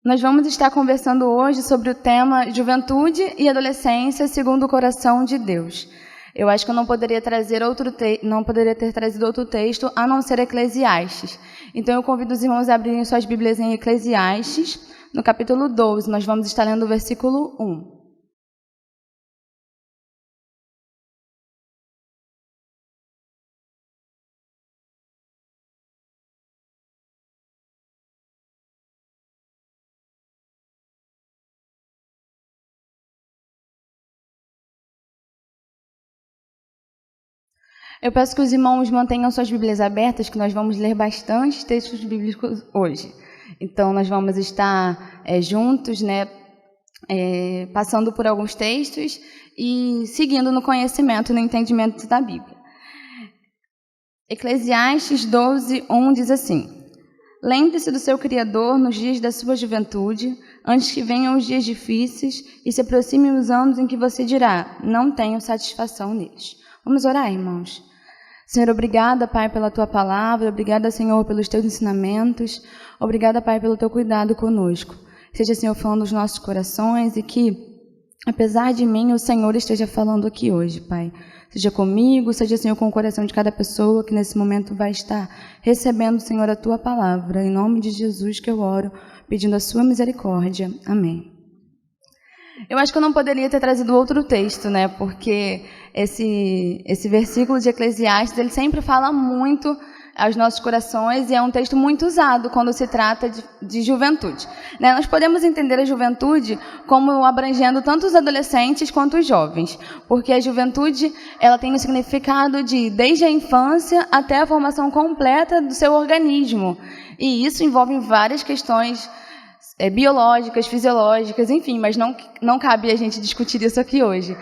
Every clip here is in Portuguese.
Nós vamos estar conversando hoje sobre o tema Juventude e Adolescência segundo o coração de Deus. Eu acho que eu não poderia ter trazido outro texto a não ser Eclesiastes. Então eu convido os irmãos a abrirem suas Bíblias em Eclesiastes, no capítulo 12. Nós vamos estar lendo o versículo 1. Eu peço que os irmãos mantenham suas Bíblias abertas, que nós vamos ler bastante textos bíblicos hoje. Então, nós vamos estar juntos, passando por alguns textos e seguindo no conhecimento e no entendimento da Bíblia. Eclesiastes 12, 1 diz assim: Lembre-se do seu Criador nos dias da sua juventude, antes que venham os dias difíceis e se aproximem os anos em que você dirá, não tenho satisfação neles. Vamos orar, irmãos. Senhor, obrigada, Pai, pela Tua palavra, obrigada, Senhor, pelos Teus ensinamentos, obrigada, Pai, pelo Teu cuidado conosco. Seja, Senhor, falando nos nossos corações e que, apesar de mim, o Senhor esteja falando aqui hoje, Pai. Seja comigo, seja, Senhor, com o coração de cada pessoa que nesse momento vai estar recebendo, Senhor, a Tua palavra. Em nome de Jesus que eu oro, pedindo a Sua misericórdia. Amém. Eu acho que eu não poderia ter trazido outro texto, porque esse versículo de Eclesiastes, ele sempre fala muito aos nossos corações e é um texto muito usado quando se trata de juventude. Nós podemos entender a juventude como abrangendo tanto os adolescentes quanto os jovens, porque a juventude ela tem o significado de desde a infância até a formação completa do seu organismo, e isso envolve várias questões biológicas, fisiológicas, enfim, mas não cabe a gente discutir isso aqui hoje,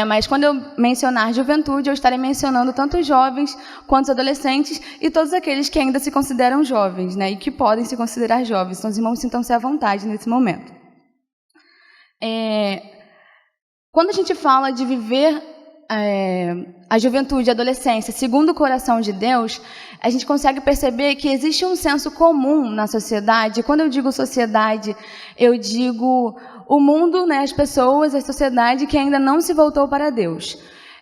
Mas quando eu mencionar juventude, eu estarei mencionando tanto os jovens quanto os adolescentes e todos aqueles que ainda se consideram jovens, e que podem se considerar jovens. Então, os irmãos sintam-se à vontade nesse momento. Quando a gente fala de viver a juventude e a adolescência segundo o coração de Deus, a gente consegue perceber que existe um senso comum na sociedade. Quando eu digo sociedade, eu digo o mundo, as pessoas, a sociedade que ainda não se voltou para Deus.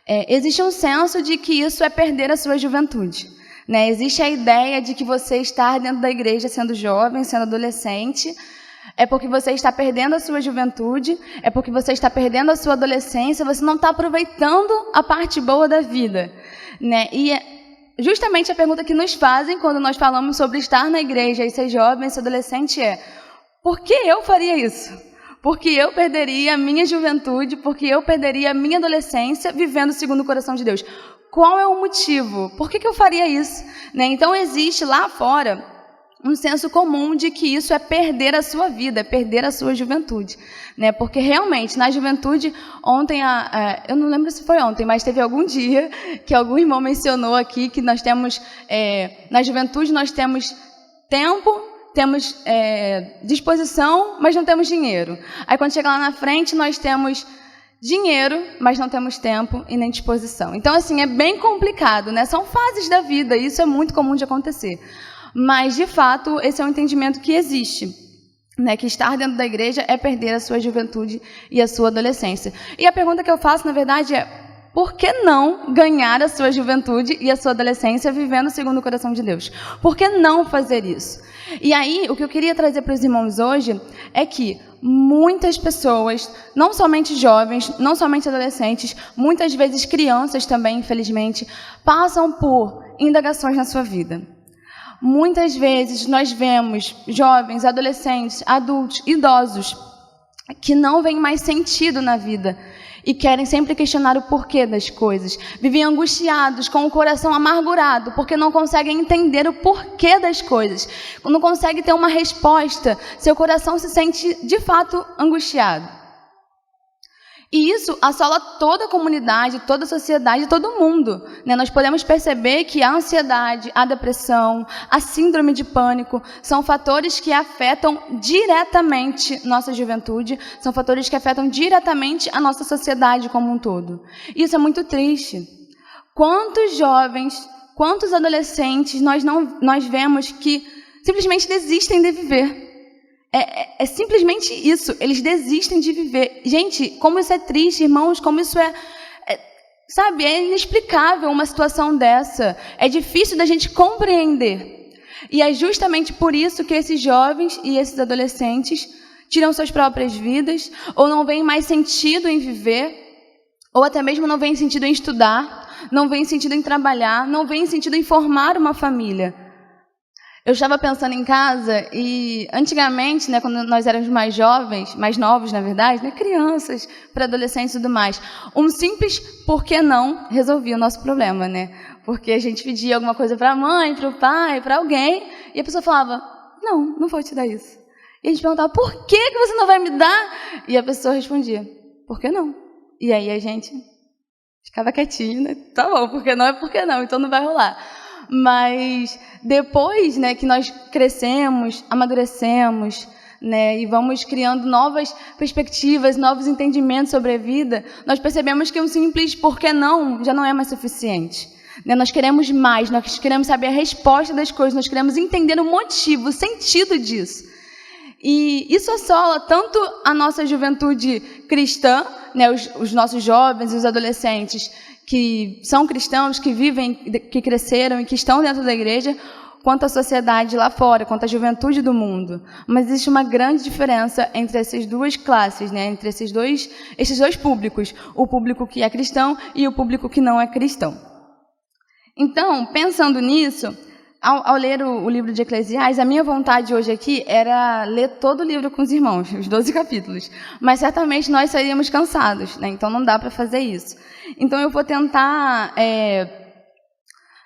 Existe um senso de que isso é perder a sua juventude. Existe a ideia de que você estar dentro da igreja sendo jovem, sendo adolescente, é porque você está perdendo a sua juventude, é porque você está perdendo a sua adolescência, você não está aproveitando a parte boa da vida. E justamente a pergunta que nos fazem quando nós falamos sobre estar na igreja e ser jovem, ser adolescente é: por que eu faria isso? Por que eu perderia a minha juventude? Por que eu perderia a minha adolescência vivendo segundo o coração de Deus? Qual é o motivo? Por que eu faria isso? Então existe lá fora um senso comum de que isso é perder a sua vida, é perder a sua juventude, Porque realmente, na juventude, ontem, eu não lembro se foi ontem, mas teve algum dia que algum irmão mencionou aqui que nós temos, na juventude nós temos tempo, temos disposição, mas não temos dinheiro. Aí quando chega lá na frente, nós temos dinheiro, mas não temos tempo e nem disposição. Então, assim, é bem complicado, São fases da vida, e isso é muito comum de acontecer. Mas, de fato, esse é um entendimento que existe, que estar dentro da igreja é perder a sua juventude e a sua adolescência. E a pergunta que eu faço, na verdade, é: por que não ganhar a sua juventude e a sua adolescência vivendo segundo o coração de Deus? Por que não fazer isso? E aí, o que eu queria trazer para os irmãos hoje é que muitas pessoas, não somente jovens, não somente adolescentes, muitas vezes crianças também, infelizmente, passam por indagações na sua vida. Muitas vezes nós vemos jovens, adolescentes, adultos, idosos que não veem mais sentido na vida e querem sempre questionar o porquê das coisas. Vivem angustiados, com o coração amargurado, porque não conseguem entender o porquê das coisas. Não conseguem ter uma resposta, seu coração se sente de fato angustiado. E isso assola toda a comunidade, toda a sociedade, todo mundo. Nós podemos perceber que a ansiedade, a depressão, a síndrome de pânico são fatores que afetam diretamente nossa juventude, são fatores que afetam diretamente a nossa sociedade como um todo. Isso é muito triste. Quantos jovens, quantos adolescentes nós vemos que simplesmente desistem de viver? É simplesmente isso. Eles desistem de viver. Gente, como isso é triste, irmãos, como isso sabe, é inexplicável uma situação dessa. É difícil da gente compreender. E é justamente por isso que esses jovens e esses adolescentes tiram suas próprias vidas, ou não veem mais sentido em viver, ou até mesmo não veem sentido em estudar, não veem sentido em trabalhar, não veem sentido em formar uma família. Eu estava pensando em casa e, antigamente, né, quando nós éramos mais jovens, mais novos, na verdade, né, crianças, para adolescentes e tudo mais, um simples por que não resolvia o nosso problema, né? Porque a gente pedia alguma coisa para a mãe, para o pai, para alguém, e a pessoa falava, não vou te dar isso. E a gente perguntava, por que você não vai me dar? E a pessoa respondia, por que não? E aí a gente ficava quietinho, né? Tá bom, porque não é porque não, então não vai rolar. Mas depois, né, que nós crescemos, amadurecemos, né, e vamos criando novas perspectivas, novos entendimentos sobre a vida, nós percebemos que um simples por que não já não é mais suficiente. Né? Nós queremos mais, nós queremos saber a resposta das coisas, nós queremos entender o motivo, o sentido disso. E isso assola tanto a nossa juventude cristã, né, os nossos jovens e os adolescentes que são cristãos, que vivem, que cresceram e que estão dentro da igreja, quanto a sociedade lá fora, quanto a juventude do mundo. Mas existe uma grande diferença entre essas duas classes, né, entre esses dois públicos, o público que é cristão e o público que não é cristão. Então, pensando nisso, ao ler o livro de Eclesiastes, a minha vontade hoje aqui era ler todo o livro com os irmãos, os 12 capítulos. Mas certamente nós sairíamos cansados, né? Então não dá para fazer isso. Então eu vou tentar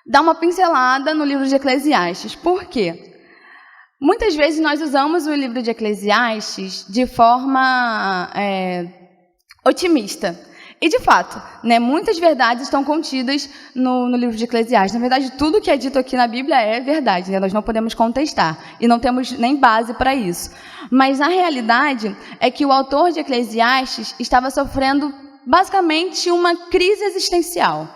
dar uma pincelada no livro de Eclesiastes. Por quê? Muitas vezes nós usamos o livro de Eclesiastes de forma otimista. E, de fato, né, muitas verdades estão contidas no livro de Eclesiastes. Na verdade, tudo que é dito aqui na Bíblia é verdade, né? Nós não podemos contestar, e não temos nem base para isso. Mas a realidade é que o autor de Eclesiastes estava sofrendo, basicamente, uma crise existencial.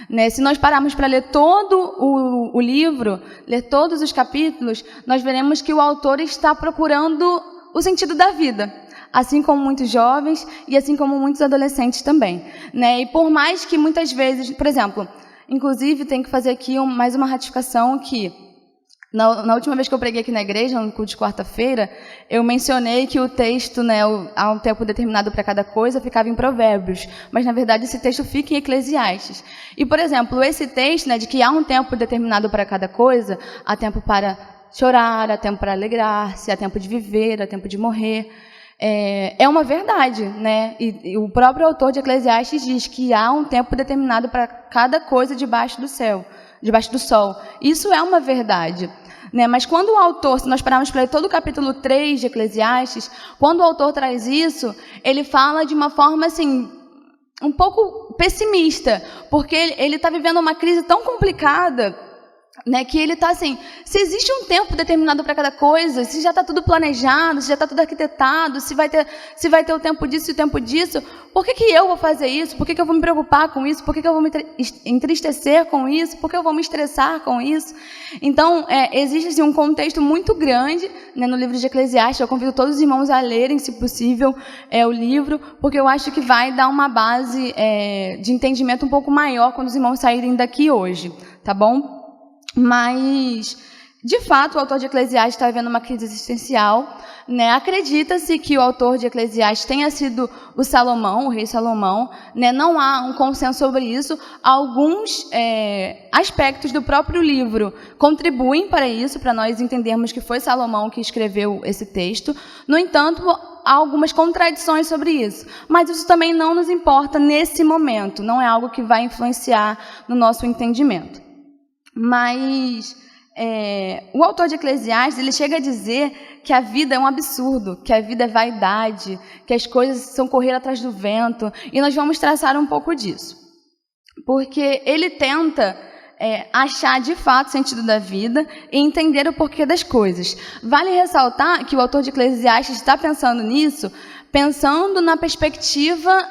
Né? Se nós pararmos para ler todo o livro, ler todos os capítulos, nós veremos que o autor está procurando o sentido da vida. Assim como muitos jovens e assim como muitos adolescentes também. Né? E por mais que muitas vezes, por exemplo, inclusive tem que fazer aqui mais uma ratificação que, na última vez que eu preguei aqui na igreja, no culto de quarta-feira, eu mencionei que o texto, né, há um tempo determinado para cada coisa, ficava em Provérbios, mas na verdade esse texto fica em Eclesiastes. E, por exemplo, esse texto, né, de que há um tempo determinado para cada coisa, há tempo para chorar, há tempo para alegrar-se, há tempo de viver, há tempo de morrer, é uma verdade, né? E o próprio autor de Eclesiastes diz que há um tempo determinado para cada coisa debaixo do céu, debaixo do sol. Isso é uma verdade. Né? Mas quando o autor, se nós pararmos para ler todo o capítulo 3 de Eclesiastes, quando o autor traz isso, ele fala de uma forma assim, um pouco pessimista, porque ele está vivendo uma crise tão complicada, né, que ele está assim, se existe um tempo determinado para cada coisa, se já está tudo planejado, se já está tudo arquitetado, se vai ter o tempo disso e o tempo disso, por que eu vou fazer isso? Por que eu vou me preocupar com isso? Por que eu vou me entristecer com isso? Por que eu vou me estressar com isso? Então, existe assim, um contexto muito grande, né, no livro de Eclesiastes. Eu convido todos os irmãos a lerem, se possível, o livro, porque eu acho que vai dar uma base de entendimento um pouco maior quando os irmãos saírem daqui hoje, tá bom? Mas, de fato, o autor de Eclesiastes está vivendo uma crise existencial. Né? Acredita-se que o autor de Eclesiastes tenha sido o rei Salomão. Né? Não há um consenso sobre isso. Alguns aspectos do próprio livro contribuem para isso, para nós entendermos que foi Salomão que escreveu esse texto. No entanto, há algumas contradições sobre isso. Mas isso também não nos importa nesse momento. Não é algo que vai influenciar no nosso entendimento. Mas o autor de Eclesiastes, ele chega a dizer que a vida é um absurdo, que a vida é vaidade, que as coisas são correr atrás do vento, e nós vamos traçar um pouco disso. Porque ele tenta achar de fato o sentido da vida e entender o porquê das coisas. Vale ressaltar que o autor de Eclesiastes está pensando nisso, pensando na perspectiva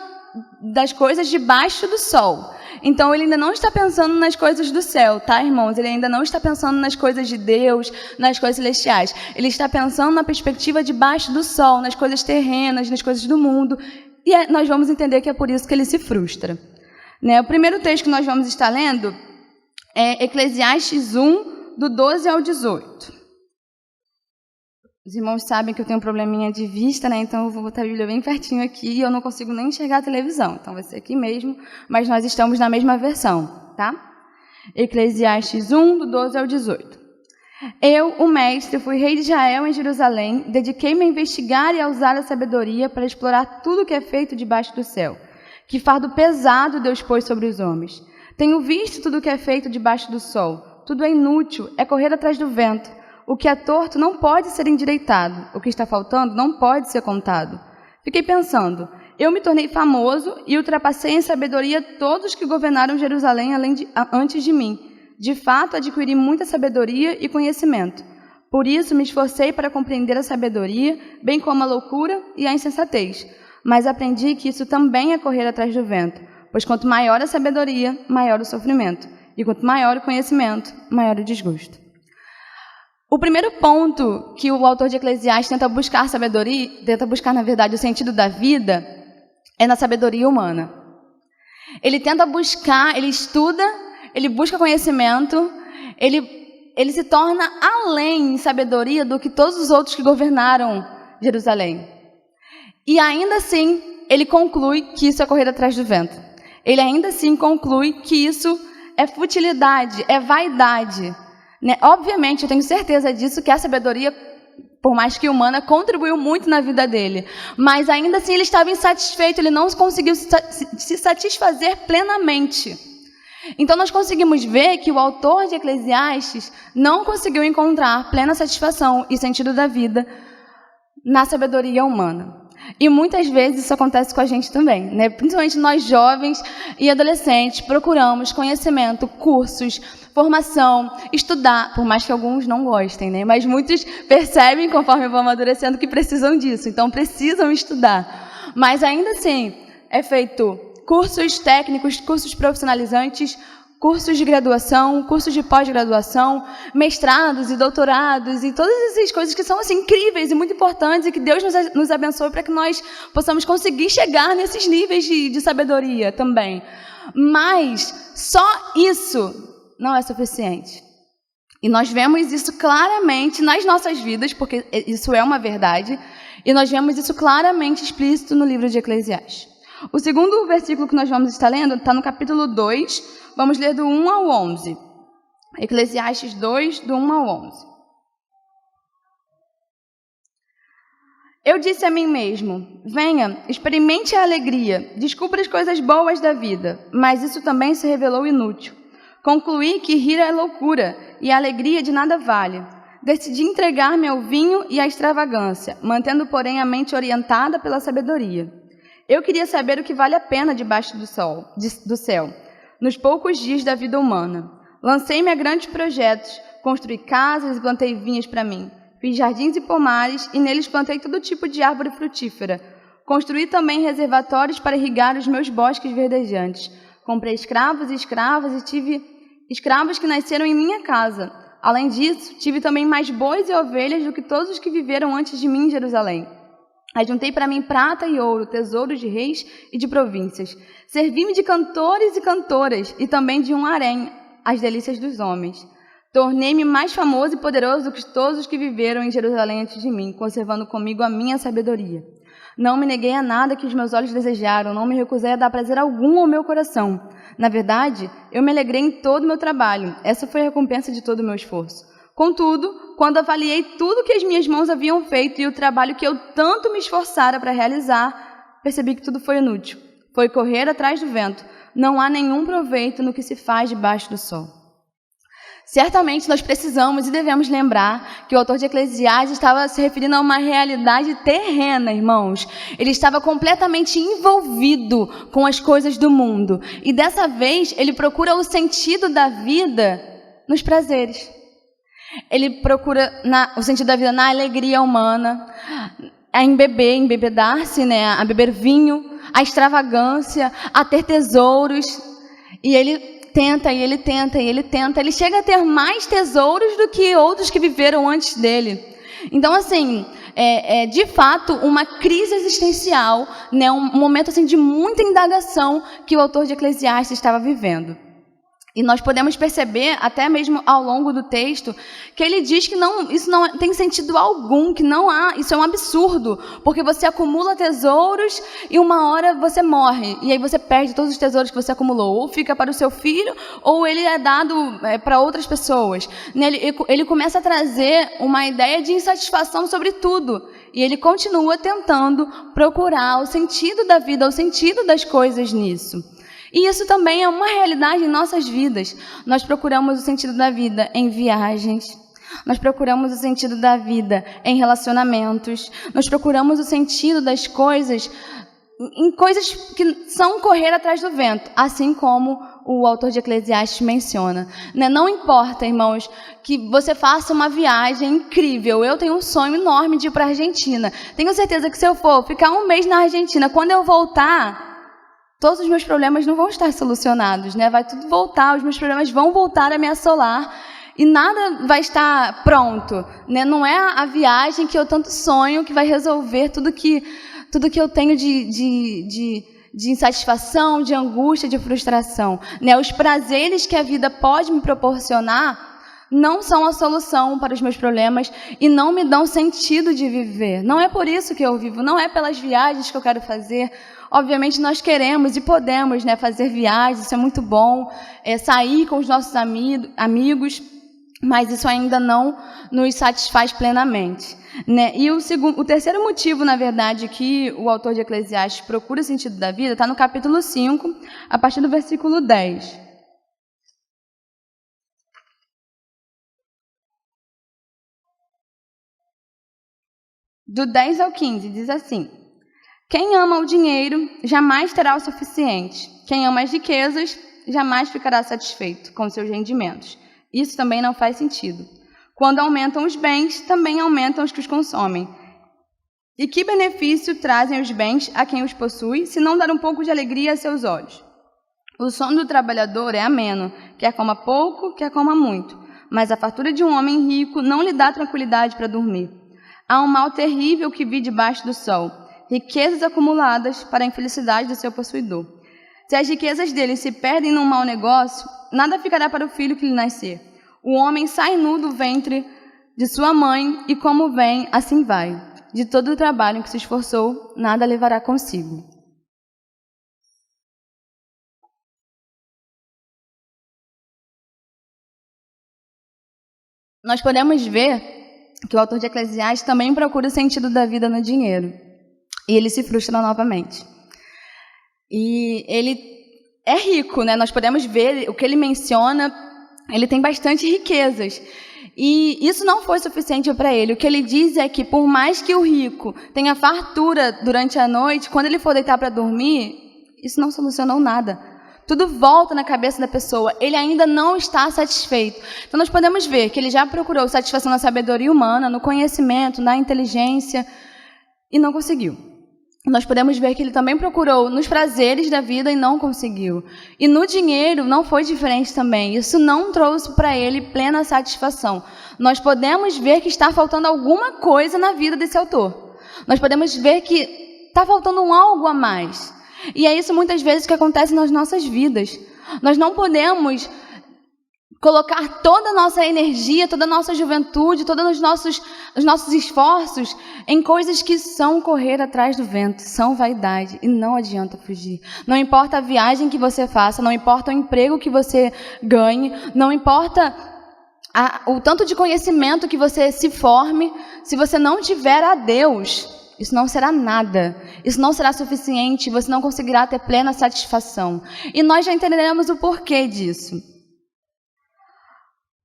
das coisas debaixo do sol. Então, ele ainda não está pensando nas coisas do céu, tá, irmãos? Ele ainda não está pensando nas coisas de Deus, nas coisas celestiais. Ele está pensando na perspectiva debaixo do sol, nas coisas terrenas, nas coisas do mundo. E nós vamos entender que é por isso que ele se frustra. Né? O primeiro texto que nós vamos estar lendo é Eclesiastes 1, do 12 ao 18. Os irmãos sabem que eu tenho um probleminha de vista, né? Então eu vou botar a Bíblia bem pertinho aqui e eu não consigo nem enxergar a televisão. Então vai ser aqui mesmo, mas nós estamos na mesma versão, tá? Eclesiastes 1, do 12 ao 18. Eu, o mestre, fui rei de Israel em Jerusalém, dediquei-me a investigar e a usar a sabedoria para explorar tudo o que é feito debaixo do céu. Que fardo pesado Deus pôs sobre os homens. Tenho visto tudo o que é feito debaixo do sol. Tudo é inútil, é correr atrás do vento. O que é torto não pode ser endireitado. O que está faltando não pode ser contado. Fiquei pensando, eu me tornei famoso e ultrapassei em sabedoria todos que governaram Jerusalém antes de mim. De fato, adquiri muita sabedoria e conhecimento. Por isso, me esforcei para compreender a sabedoria, bem como a loucura e a insensatez. Mas aprendi que isso também é correr atrás do vento, pois quanto maior a sabedoria, maior o sofrimento. E quanto maior o conhecimento, maior o desgosto. O primeiro ponto que o autor de Eclesiastes tenta buscar sabedoria, tenta buscar, na verdade, o sentido da vida, é na sabedoria humana. Ele tenta buscar, ele estuda, ele busca conhecimento, ele se torna além em sabedoria do que todos os outros que governaram Jerusalém. E ainda assim, ele conclui que isso é correr atrás do vento. Ele ainda assim conclui que isso é futilidade, é vaidade. Né? Obviamente, eu tenho certeza disso, que a sabedoria, por mais que humana, contribuiu muito na vida dele. Mas ainda assim ele estava insatisfeito, ele não conseguiu se satisfazer plenamente. Então nós conseguimos ver que o autor de Eclesiastes não conseguiu encontrar plena satisfação e sentido da vida na sabedoria humana. E muitas vezes isso acontece com a gente também, né? Principalmente nós jovens e adolescentes procuramos conhecimento, cursos, formação, estudar, por mais que alguns não gostem, né? Mas muitos percebem, conforme vão amadurecendo, que precisam disso, então precisam estudar. Mas ainda assim, é feito cursos técnicos, cursos profissionalizantes, cursos de graduação, cursos de pós-graduação, mestrados e doutorados e todas essas coisas que são assim, incríveis e muito importantes e que Deus nos abençoe para que nós possamos conseguir chegar nesses níveis de sabedoria também. Mas só isso não é suficiente. E nós vemos isso claramente nas nossas vidas, porque isso é uma verdade, e nós vemos isso claramente explícito no livro de Eclesiastes. O segundo versículo que nós vamos estar lendo está no capítulo 2, vamos ler do 1 ao 11. Eclesiastes 2, do 1 ao 11. Eu disse a mim mesmo, venha, experimente a alegria, descubra as coisas boas da vida, mas isso também se revelou inútil. Concluí que rir é loucura e a alegria de nada vale. Decidi entregar-me ao vinho e à extravagância, mantendo, porém, a mente orientada pela sabedoria. Eu queria saber o que vale a pena debaixo do céu, nos poucos dias da vida humana. Lancei-me a grandes projetos, construí casas e plantei vinhas para mim. Fiz jardins e pomares e neles plantei todo tipo de árvore frutífera. Construí também reservatórios para irrigar os meus bosques verdejantes. Comprei escravos e escravas e tive escravos que nasceram em minha casa. Além disso, tive também mais bois e ovelhas do que todos os que viveram antes de mim em Jerusalém. Ajuntei para mim prata e ouro, tesouros de reis e de províncias. Servi-me de cantores e cantoras e também de um harém, as delícias dos homens. Tornei-me mais famoso e poderoso do que todos os que viveram em Jerusalém antes de mim, conservando comigo a minha sabedoria. Não me neguei a nada que os meus olhos desejaram, não me recusei a dar prazer algum ao meu coração. Na verdade, eu me alegrei em todo o meu trabalho. Essa foi a recompensa de todo o meu esforço. Contudo, quando avaliei tudo que as minhas mãos haviam feito e o trabalho que eu tanto me esforçara para realizar, percebi que tudo foi inútil. Foi correr atrás do vento. Não há nenhum proveito no que se faz debaixo do sol. Certamente nós precisamos e devemos lembrar que o autor de Eclesiastes estava se referindo a uma realidade terrena, irmãos. Ele estava completamente envolvido com as coisas do mundo. E dessa vez ele procura o sentido da vida nos prazeres. Ele procura o sentido da vida na alegria humana, a embebedar-se, né, a beber vinho, a extravagância, a ter tesouros. E ele tenta, e ele tenta, e ele tenta. Ele chega a ter mais tesouros do que outros que viveram antes dele. Então, assim, de fato uma crise existencial, né, um momento assim, de muita indagação que o autor de Eclesiastes estava vivendo. E nós podemos perceber, até mesmo ao longo do texto, que ele diz que isso não tem sentido algum, que não há, isso é um absurdo, porque você acumula tesouros e uma hora você morre, e aí você perde todos os tesouros que você acumulou, ou fica para o seu filho, ou ele é dado para outras pessoas. Ele começa a trazer uma ideia de insatisfação sobre tudo, e ele continua tentando procurar o sentido da vida, o sentido das coisas nisso. E isso também é uma realidade em nossas vidas. Nós procuramos o sentido da vida em viagens, nós procuramos o sentido da vida em relacionamentos, nós procuramos o sentido das coisas em coisas que são correr atrás do vento, assim como o autor de Eclesiastes menciona. Não importa, irmãos, que você faça uma viagem incrível. Eu tenho um sonho enorme de ir para a Argentina. Tenho certeza que se eu for ficar um mês na Argentina, quando eu voltar, todos os meus problemas não vão estar solucionados, né? Vai tudo voltar, os meus problemas vão voltar a me assolar e nada vai estar pronto, né? Não é a viagem que eu tanto sonho que vai resolver tudo que eu tenho de insatisfação, de angústia, de frustração, né? Os prazeres que a vida pode me proporcionar não são a solução para os meus problemas e não me dão sentido de viver. Não é por isso que eu vivo, não é pelas viagens que eu quero fazer. Obviamente nós queremos e podemos, né, fazer viagens, isso é muito bom, sair com os nossos amigos, mas isso ainda não nos satisfaz plenamente, né? E o terceiro motivo, na verdade, que o autor de Eclesiastes procura o sentido da vida, está no capítulo 5, a partir do versículo 10. Do 10 ao 15, diz assim: quem ama o dinheiro jamais terá o suficiente. Quem ama as riquezas jamais ficará satisfeito com seus rendimentos. Isso também não faz sentido. Quando aumentam os bens, também aumentam os que os consomem. E que benefício trazem os bens a quem os possui, se não dar um pouco de alegria a seus olhos? O sono do trabalhador é ameno, quer coma pouco, quer coma muito. Mas a fartura de um homem rico não lhe dá tranquilidade para dormir. Há um mal terrível que vi debaixo do sol, riquezas acumuladas para a infelicidade do seu possuidor. Se as riquezas dele se perdem num mau negócio, nada ficará para o filho que lhe nascer. O homem sai nu do ventre de sua mãe, e como vem, assim vai. De todo o trabalho em que se esforçou, nada levará consigo. Nós podemos ver que o autor de Eclesiastes também procura o sentido da vida no dinheiro. E ele se frustra novamente. E ele é rico, né? Nós podemos ver o que ele menciona, ele tem bastante riquezas. E isso não foi suficiente para ele. O que ele diz é que, por mais que o rico tenha fartura durante a noite, quando ele for deitar para dormir, isso não solucionou nada. Tudo volta na cabeça da pessoa. Ele ainda não está satisfeito. Então, nós podemos ver que ele já procurou satisfação na sabedoria humana, no conhecimento, na inteligência, e não conseguiu. Nós podemos ver que ele também procurou nos prazeres da vida e não conseguiu. E no dinheiro não foi diferente também. Isso não trouxe para ele plena satisfação. Nós podemos ver que está faltando alguma coisa na vida desse autor. Nós podemos ver que está faltando um algo a mais. E é isso muitas vezes que acontece nas nossas vidas. Nós não podemos colocar toda a nossa energia, toda a nossa juventude, todos os nossos esforços em coisas que são correr atrás do vento, são vaidade, e não adianta fugir. Não importa a viagem que você faça, não importa o emprego que você ganhe, não importa o tanto de conhecimento que você se forme, se você não tiver a Deus, isso não será nada, isso não será suficiente, você não conseguirá ter plena satisfação. E nós já entenderemos o porquê disso.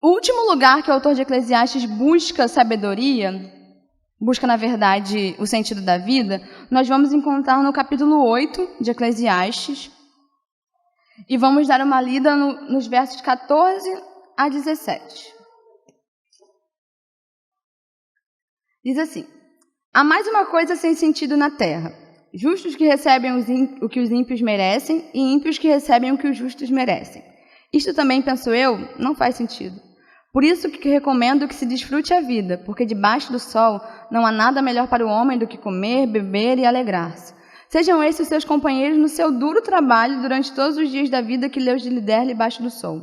O último lugar que o autor de Eclesiastes busca sabedoria, busca, na verdade, o sentido da vida, nós vamos encontrar no capítulo 8 de Eclesiastes, e vamos dar uma lida nos versos 14 a 17. Diz assim: há mais uma coisa sem sentido na terra, Justos que recebem o que os ímpios merecem e ímpios que recebem o que os justos merecem. Isto também, penso eu, não faz sentido. Por isso que recomendo que se desfrute a vida, porque debaixo do sol não há nada melhor para o homem do que comer, beber e alegrar-se. Sejam esses os seus companheiros no seu duro trabalho durante todos os dias da vida que Deus lhe der debaixo do sol.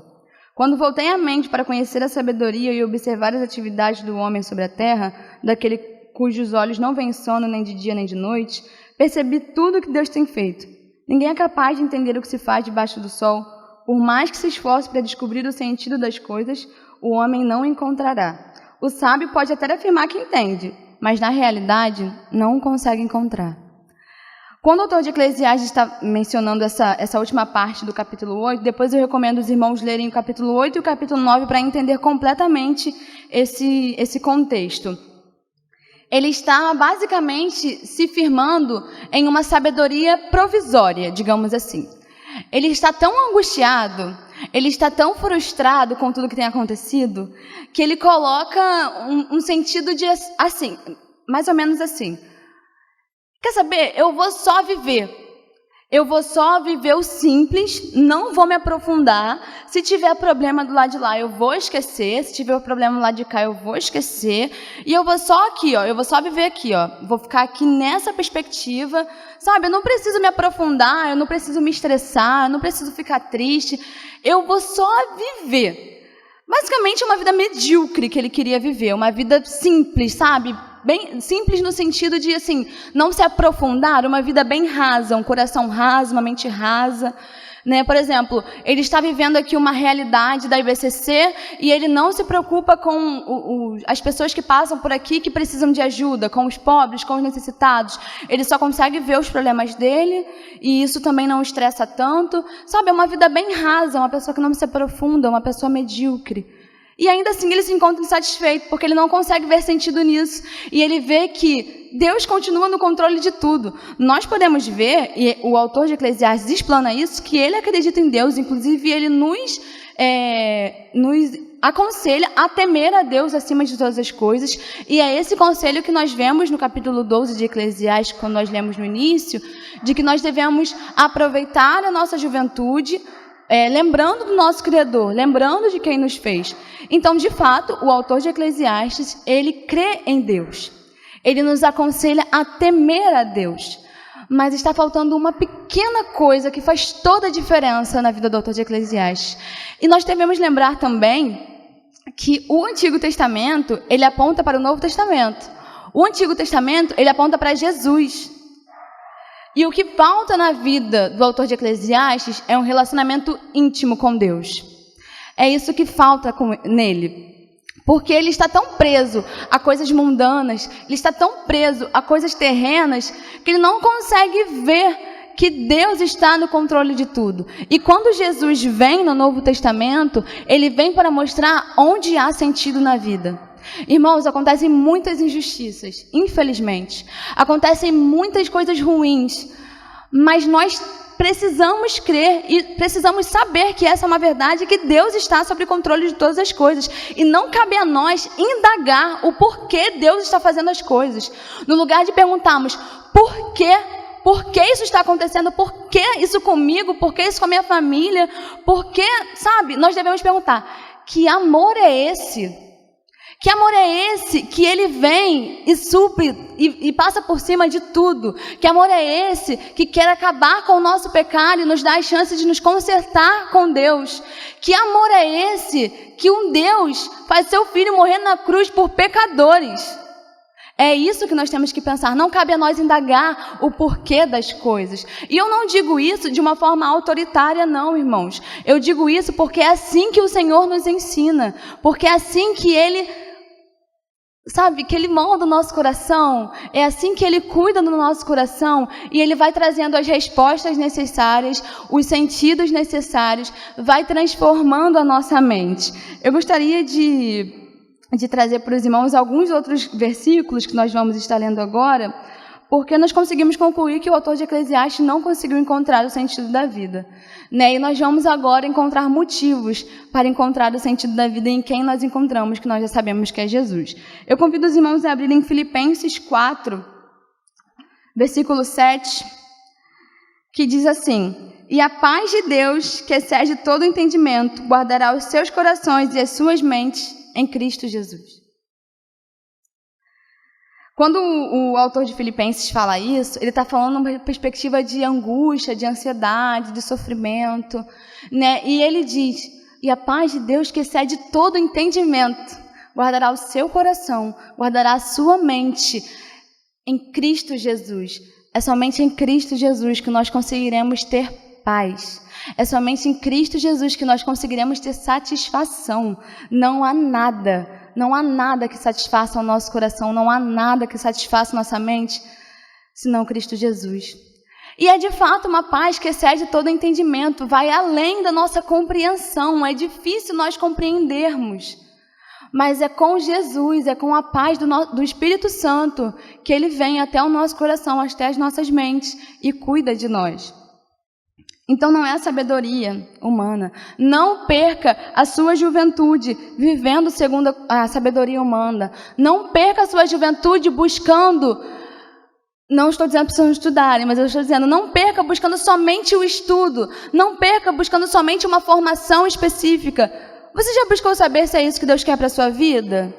Quando voltei a mente para conhecer a sabedoria e observar as atividades do homem sobre a terra, daquele cujos olhos não veem sono nem de dia nem de noite, percebi tudo o que Deus tem feito. Ninguém é capaz de entender o que se faz debaixo do sol. Por mais que se esforce para descobrir o sentido das coisas, o homem não o encontrará. O sábio pode até afirmar que entende, mas na realidade não o consegue encontrar. Quando o autor de Eclesiastes está mencionando essa última parte do capítulo 8, depois eu recomendo os irmãos lerem o capítulo 8 e o capítulo 9 para entender completamente esse contexto. Ele está basicamente se firmando em uma sabedoria provisória, digamos assim. Ele está tão angustiado, ele está tão frustrado com tudo que tem acontecido, que ele coloca um sentido de assim, mais ou menos assim. Quer saber? Eu vou só viver. Eu vou só viver o simples, não vou me aprofundar. Se tiver problema do lado de lá, eu vou esquecer. Se tiver problema do lado de cá, eu vou esquecer. E eu vou só aqui, ó. Eu vou só viver aqui, ó. Vou ficar aqui nessa perspectiva. Sabe, eu não preciso me aprofundar, eu não preciso me estressar, eu não preciso ficar triste. Eu vou só viver. Basicamente, uma vida medíocre que ele queria viver. Uma vida simples, sabe? Bem simples no sentido de, assim, não se aprofundar, uma vida bem rasa, um coração raso, uma mente rasa, né? Por exemplo, ele está vivendo aqui uma realidade da IBCC e ele não se preocupa com as pessoas que passam por aqui que precisam de ajuda, com os pobres, com os necessitados. Ele só consegue ver os problemas dele e isso também não o estressa tanto. Sabe, é uma vida bem rasa, uma pessoa que não se aprofunda, uma pessoa medíocre. E ainda assim ele se encontra insatisfeito, porque ele não consegue ver sentido nisso. E ele vê que Deus continua no controle de tudo. Nós podemos ver, e o autor de Eclesiastes explana isso, que ele acredita em Deus, inclusive ele nos aconselha a temer a Deus acima de todas as coisas. E é esse conselho que nós vemos no capítulo 12 de Eclesiastes, quando nós lemos no início, de que nós devemos aproveitar a nossa juventude, lembrando do nosso Criador, lembrando de quem nos fez. Então, de fato, o autor de Eclesiastes, ele crê em Deus. Ele nos aconselha a temer a Deus. Mas está faltando uma pequena coisa que faz toda a diferença na vida do autor de Eclesiastes. E nós devemos lembrar também que o Antigo Testamento, ele aponta para o Novo Testamento. O Antigo Testamento, ele aponta para Jesus. E o que falta na vida do autor de Eclesiastes é um relacionamento íntimo com Deus. É isso que falta nele. Porque ele está tão preso a coisas mundanas, ele está tão preso a coisas terrenas, que ele não consegue ver que Deus está no controle de tudo. E quando Jesus vem no Novo Testamento, ele vem para mostrar onde há sentido na vida. Irmãos, acontecem muitas injustiças, infelizmente. Acontecem muitas coisas ruins, mas nós precisamos crer e precisamos saber que essa é uma verdade, que Deus está sob o controle de todas as coisas. E não cabe a nós indagar o porquê Deus está fazendo as coisas. No lugar de perguntarmos por quê? Por que isso está acontecendo? Por que isso comigo? Por que isso com a minha família? Por que, sabe? Nós devemos perguntar, que amor é esse? Que amor é esse que ele vem e supre e passa por cima de tudo? Que amor é esse que quer acabar com o nosso pecado e nos dá a chance de nos consertar com Deus? Que amor é esse que um Deus faz seu filho morrer na cruz por pecadores? É isso que nós temos que pensar. Não cabe a nós indagar o porquê das coisas. E eu não digo isso de uma forma autoritária, não, irmãos. Eu digo isso porque é assim que o Senhor nos ensina. Porque é assim que Ele, sabe, que Ele molda o nosso coração. É assim que Ele cuida do nosso coração. E Ele vai trazendo as respostas necessárias, os sentidos necessários, vai transformando a nossa mente. Eu gostaria de trazer para os irmãos alguns outros versículos que nós vamos estar lendo agora, porque nós conseguimos concluir que o autor de Eclesiastes não conseguiu encontrar o sentido da vida, né? E nós vamos agora encontrar motivos para encontrar o sentido da vida em quem nós encontramos, que nós já sabemos que é Jesus. Eu convido os irmãos a abrirem Filipenses 4, versículo 7, que diz assim: e a paz de Deus, que excede todo entendimento, guardará os seus corações e as suas mentes em Cristo Jesus. Quando o autor de Filipenses fala isso, ele está falando numa perspectiva de angústia, de ansiedade, de sofrimento, né? E ele diz: e a paz de Deus, que excede todo entendimento, guardará o seu coração, guardará a sua mente em Cristo Jesus. É somente em Cristo Jesus que nós conseguiremos ter paz. É somente em Cristo Jesus que nós conseguiremos ter satisfação. Não há nada que satisfaça o nosso coração, não há nada que satisfaça nossa mente, senão Cristo Jesus. E é de fato uma paz que excede todo entendimento, vai além da nossa compreensão, é difícil nós compreendermos. Mas é com Jesus, é com a paz do Espírito Santo que Ele vem até o nosso coração, até as nossas mentes e cuida de nós. Então não é sabedoria humana. Não perca a sua juventude vivendo segundo a sabedoria humana. Não perca a sua juventude buscando... Não estou dizendo para vocês estudarem, mas eu estou dizendo, não perca buscando somente o estudo. Não perca buscando somente uma formação específica. Você já buscou saber se é isso que Deus quer para a sua vida?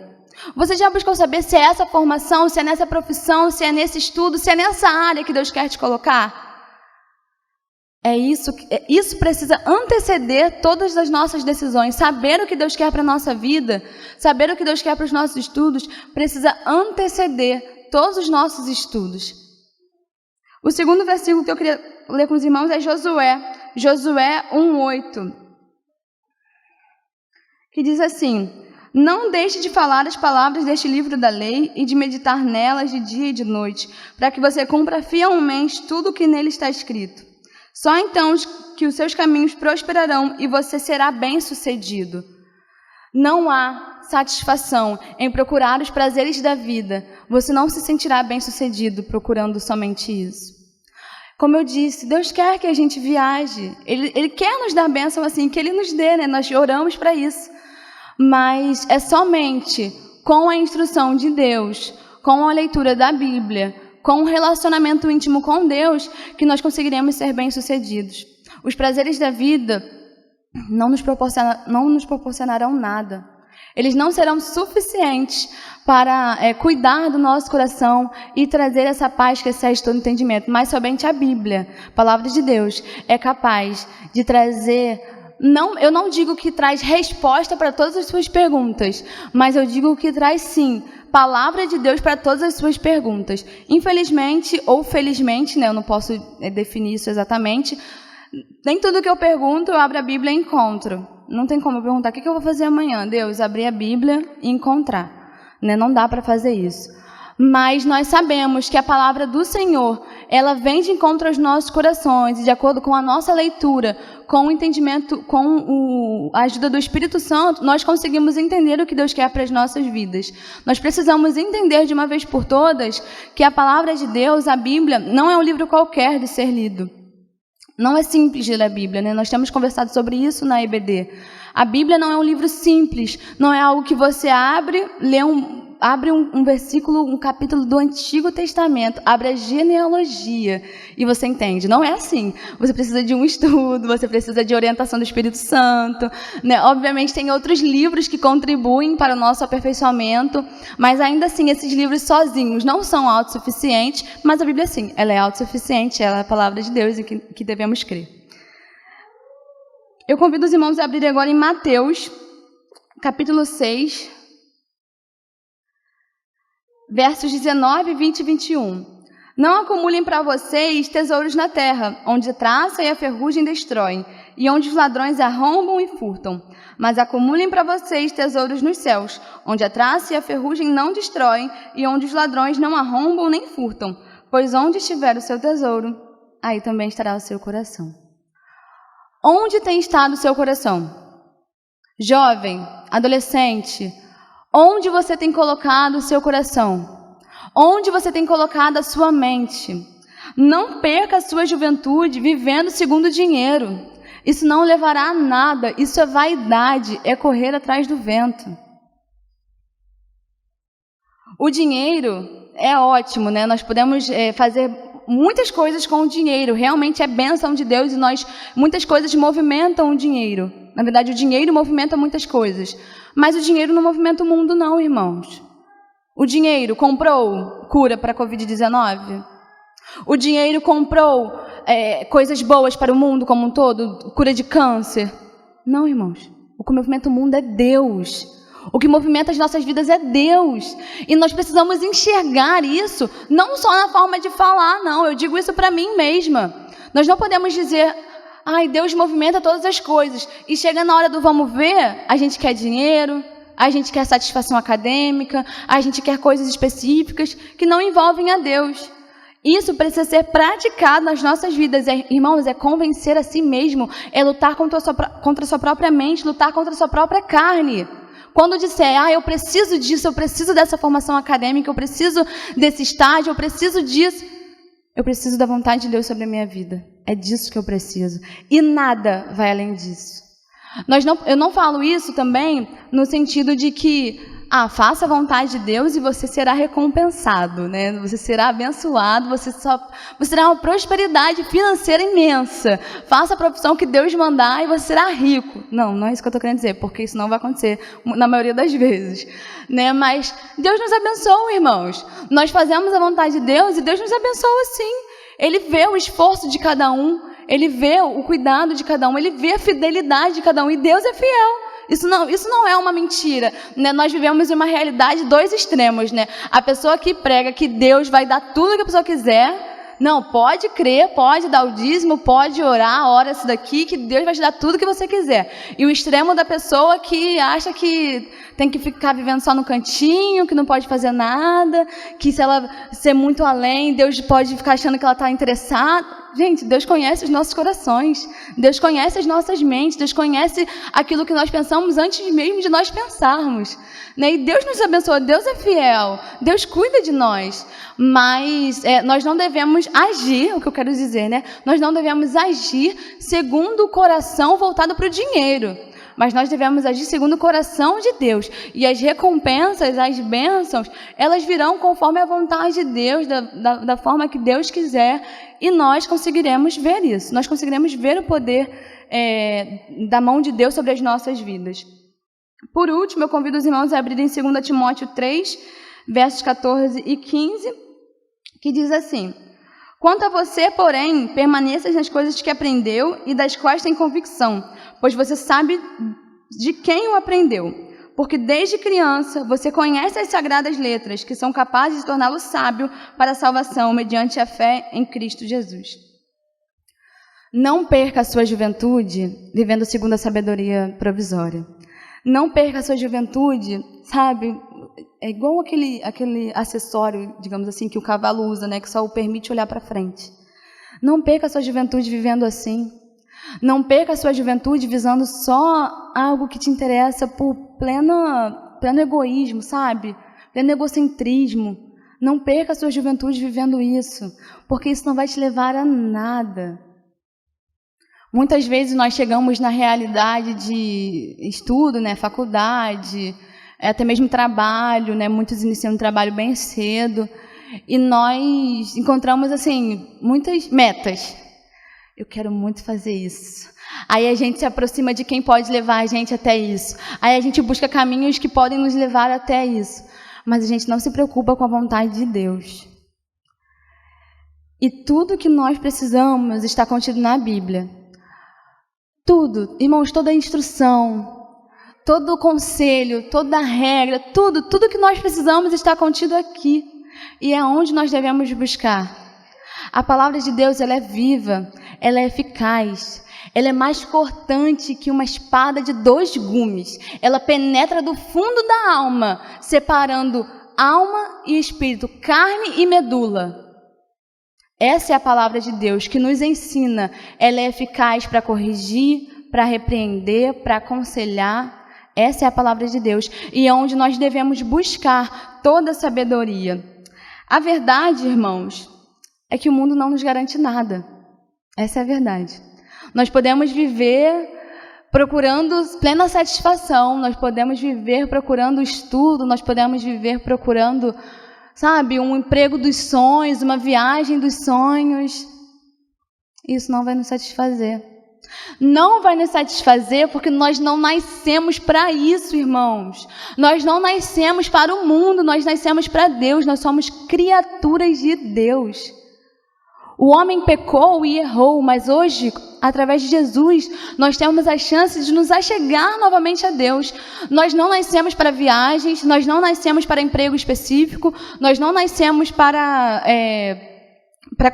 Você já buscou saber se é essa formação, se é nessa profissão, se é nesse estudo, se é nessa área que Deus quer te colocar? Isso precisa anteceder todas as nossas decisões. Saber o que Deus quer para a nossa vida, saber o que Deus quer para os nossos estudos, precisa anteceder todos os nossos estudos. O segundo versículo que eu queria ler com os irmãos é Josué 1:8. Que diz assim: não deixe de falar as palavras deste livro da lei e de meditar nelas de dia e de noite, para que você cumpra fielmente tudo o que nele está escrito. Só então que os seus caminhos prosperarão e você será bem-sucedido. Não há satisfação em procurar os prazeres da vida. Você não se sentirá bem-sucedido procurando somente isso. Como eu disse, Deus quer que a gente viaje. Ele quer nos dar bênção assim, que Ele nos dê, né? Nós oramos para isso. Mas é somente com a instrução de Deus, com a leitura da Bíblia, com um relacionamento íntimo com Deus, que nós conseguiremos ser bem-sucedidos. Os prazeres da vida não nos proporcionarão nada. Eles não serão suficientes para cuidar do nosso coração e trazer essa paz que excede todo entendimento. Mas somente a Bíblia, a palavra de Deus, é capaz de trazer... eu não digo que traz resposta para todas as suas perguntas, mas eu digo que traz sim palavra de Deus para todas as suas perguntas. Infelizmente ou felizmente, né, eu não posso definir isso exatamente, nem tudo que eu pergunto eu abro a Bíblia e encontro. Não tem como eu perguntar o que eu vou fazer amanhã. Deus, abrir a Bíblia e encontrar. Né? Não dá para fazer isso. Mas nós sabemos que a palavra do Senhor, ela vem de encontro aos nossos corações, e de acordo com a nossa leitura, com o entendimento, com a ajuda do Espírito Santo, nós conseguimos entender o que Deus quer para as nossas vidas. Nós precisamos entender de uma vez por todas que a palavra de Deus, a Bíblia, não é um livro qualquer de ser lido. Não é simples ler a Bíblia, né? Nós temos conversado sobre isso na EBD. A Bíblia não é um livro simples, não é algo que você abre um versículo, um capítulo do Antigo Testamento, abre a genealogia e você entende. Não é assim. Você precisa de um estudo, você precisa de orientação do Espírito Santo, né? Obviamente tem outros livros que contribuem para o nosso aperfeiçoamento, mas ainda assim esses livros sozinhos não são autossuficientes, mas a Bíblia sim, ela é autossuficiente, ela é a palavra de Deus e que devemos crer. Eu convido os irmãos a abrirem agora em Mateus, capítulo 6, versos 19, 20 e 21. Não acumulem para vocês tesouros na terra, onde a traça e a ferrugem destroem, e onde os ladrões arrombam e furtam. Mas acumulem para vocês tesouros nos céus, onde a traça e a ferrugem não destroem, e onde os ladrões não arrombam nem furtam. Pois onde estiver o seu tesouro, aí também estará o seu coração. Onde tem estado o seu coração? Jovem, adolescente, onde você tem colocado o seu coração? Onde você tem colocado a sua mente? Não perca a sua juventude vivendo segundo o dinheiro. Isso não levará a nada, isso é vaidade, é correr atrás do vento. O dinheiro é ótimo, né? Nós podemos fazer muitas coisas com o dinheiro. Realmente é bênção de Deus e muitas coisas movimentam o dinheiro. Na verdade, o dinheiro movimenta muitas coisas. Mas o dinheiro não movimenta o mundo, não, irmãos. O dinheiro comprou cura para a Covid-19? O dinheiro comprou coisas boas para o mundo como um todo? Cura de câncer? Não, irmãos. O que movimenta o mundo é Deus. O que movimenta as nossas vidas é Deus. E nós precisamos enxergar isso, não só na forma de falar, não. Eu digo isso para mim mesma. Nós não podemos dizer, ai, Deus movimenta todas as coisas. E chega na hora do vamos ver, a gente quer dinheiro, a gente quer satisfação acadêmica, a gente quer coisas específicas que não envolvem a Deus. Isso precisa ser praticado nas nossas vidas, irmãos, é convencer a si mesmo, é lutar contra a sua própria mente, lutar contra a sua própria carne. Quando disser, eu preciso disso, eu preciso dessa formação acadêmica, eu preciso desse estágio, eu preciso disso, eu preciso da vontade de Deus sobre a minha vida. É disso que eu preciso. E nada vai além disso. Eu não falo isso também no sentido de que, faça a vontade de Deus e você será recompensado, né? Você será abençoado, você terá uma prosperidade financeira imensa. Faça a profissão que Deus mandar e você será rico. Não é isso que eu estou querendo dizer, porque isso não vai acontecer na maioria das vezes, né? Mas Deus nos abençoa, irmãos. Nós fazemos a vontade de Deus e Deus nos abençoa sim. Ele vê o esforço de cada um, Ele vê o cuidado de cada um, Ele vê a fidelidade de cada um e Deus é fiel. Isso não é uma mentira, né? Nós vivemos em uma realidade, dois extremos, né? A pessoa que prega que Deus vai dar tudo que a pessoa quiser, não, pode crer, pode dar o dízimo, pode orar, ora isso daqui, que Deus vai te dar tudo que você quiser. E o extremo da pessoa que acha que tem que ficar vivendo só no cantinho, que não pode fazer nada, que se ela ser muito além, Deus pode ficar achando que ela está interessada. Gente, Deus conhece os nossos corações, Deus conhece as nossas mentes, Deus conhece aquilo que nós pensamos antes mesmo de nós pensarmos, né? E Deus nos abençoa, Deus é fiel, Deus cuida de nós, mas nós não devemos agir, o que eu quero dizer, né? Nós não devemos agir segundo o coração voltado para o dinheiro, mas nós devemos agir segundo o coração de Deus. E as recompensas, as bênçãos, elas virão conforme a vontade de Deus, da forma que Deus quiser, e nós conseguiremos ver isso. Nós conseguiremos ver o poder da mão de Deus sobre as nossas vidas. Por último, eu convido os irmãos a abrirem 2 Timóteo 3, versos 14 e 15, que diz assim: quanto a você, porém, permaneça nas coisas que aprendeu e das quais tem convicção, pois você sabe de quem o aprendeu. Porque desde criança você conhece as sagradas letras, que são capazes de torná-lo sábio para a salvação, mediante a fé em Cristo Jesus. Não perca a sua juventude vivendo segundo a sabedoria provisória. Não perca a sua juventude, sabe? É igual aquele acessório, digamos assim, que o cavalo usa, né? Que só o permite olhar para frente. Não perca a sua juventude vivendo assim. Não perca a sua juventude visando só algo que te interessa por pleno egoísmo, sabe? Pleno egocentrismo. Não perca a sua juventude vivendo isso, porque isso não vai te levar a nada. Muitas vezes nós chegamos na realidade de estudo, né? Faculdade, até mesmo trabalho, né? Muitos iniciam o trabalho bem cedo, e nós encontramos assim muitas metas. Eu quero muito fazer isso. Aí a gente se aproxima de quem pode levar a gente até isso. Aí a gente busca caminhos que podem nos levar até isso. Mas a gente não se preocupa com a vontade de Deus. E tudo que nós precisamos está contido na Bíblia. Tudo, irmãos, toda a instrução, todo o conselho, toda a regra, tudo que nós precisamos está contido aqui. E é onde nós devemos buscar. A palavra de Deus, ela é viva, ela é eficaz, ela é mais cortante que uma espada de 2 gumes. Ela penetra do fundo da alma, separando alma e espírito, carne e medula. Essa é a palavra de Deus que nos ensina. Ela é eficaz para corrigir, para repreender, para aconselhar. Essa é a palavra de Deus. E é onde nós devemos buscar toda a sabedoria. A verdade, irmãos, é que o mundo não nos garante nada. Essa é a verdade. Nós podemos viver procurando plena satisfação, nós podemos viver procurando estudo, nós podemos viver procurando sabe, um emprego dos sonhos, uma viagem dos sonhos. Isso não vai nos satisfazer. Não vai nos satisfazer porque nós não nascemos para isso, irmãos. Nós não nascemos para o mundo, nós nascemos para Deus. Nós somos criaturas de Deus. O homem pecou e errou, mas hoje, através de Jesus, nós temos a chance de nos achegar novamente a Deus. Nós não nascemos para viagens, nós não nascemos para emprego específico, nós não nascemos para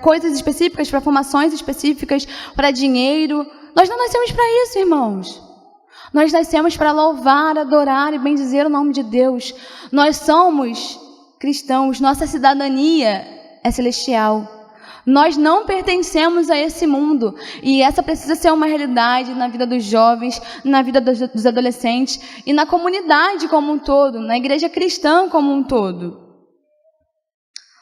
coisas específicas, para formações específicas, para dinheiro. Nós não nascemos para isso, irmãos. Nós nascemos para louvar, adorar e bendizer o nome de Deus. Nós somos cristãos, nossa cidadania é celestial. Nós não pertencemos a esse mundo, e essa precisa ser uma realidade na vida dos jovens, na vida dos adolescentes e na comunidade como um todo, na igreja cristã como um todo.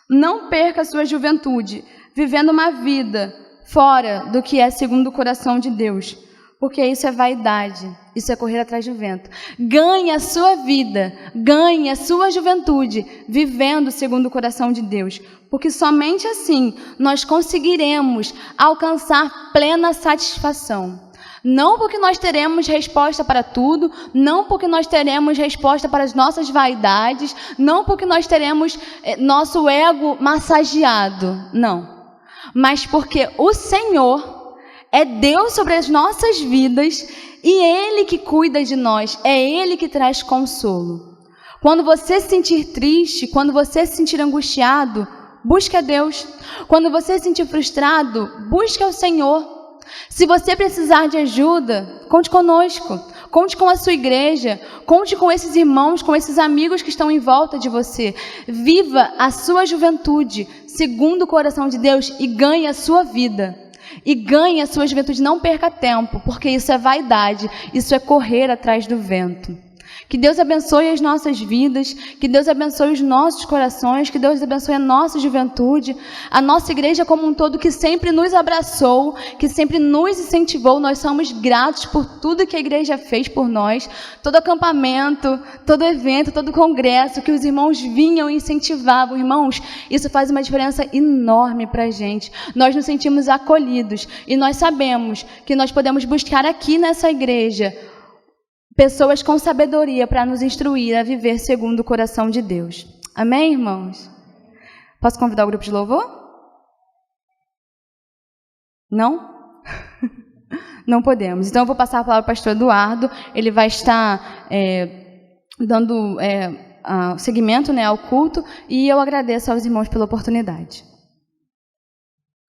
Não perca a sua juventude vivendo uma vida fora do que é segundo o coração de Deus, porque isso é vaidade, isso é correr atrás do vento. Ganhe a sua vida, ganhe a sua juventude vivendo segundo o coração de Deus, porque somente assim nós conseguiremos alcançar plena satisfação. Não porque nós teremos resposta para tudo, não porque nós teremos resposta para as nossas vaidades, não porque nós teremos nosso ego massageado, não. Mas porque o Senhor é Deus sobre as nossas vidas e Ele que cuida de nós, é Ele que traz consolo. Quando você se sentir triste, quando você se sentir angustiado, busque a Deus. Quando você se sentir frustrado, busque ao Senhor. Se você precisar de ajuda, conte conosco, conte com a sua igreja, conte com esses irmãos, com esses amigos que estão em volta de você. Viva a sua juventude segundo o coração de Deus e ganhe a sua vida. E ganhe a sua juventude, não perca tempo, porque isso é vaidade, isso é correr atrás do vento. Que Deus abençoe as nossas vidas, que Deus abençoe os nossos corações, que Deus abençoe a nossa juventude, a nossa igreja como um todo, que sempre nos abraçou, que sempre nos incentivou. Nós somos gratos por tudo que a igreja fez por nós, todo acampamento, todo evento, todo congresso, que os irmãos vinham e incentivavam. Irmãos, isso faz uma diferença enorme para a gente. Nós nos sentimos acolhidos e nós sabemos que nós podemos buscar aqui nessa igreja pessoas com sabedoria para nos instruir a viver segundo o coração de Deus. Amém, irmãos? Posso convidar o grupo de louvor? Não? Não podemos. Então eu vou passar a palavra para o pastor Eduardo. Ele vai estar dando seguimento, ao culto, e eu agradeço aos irmãos pela oportunidade.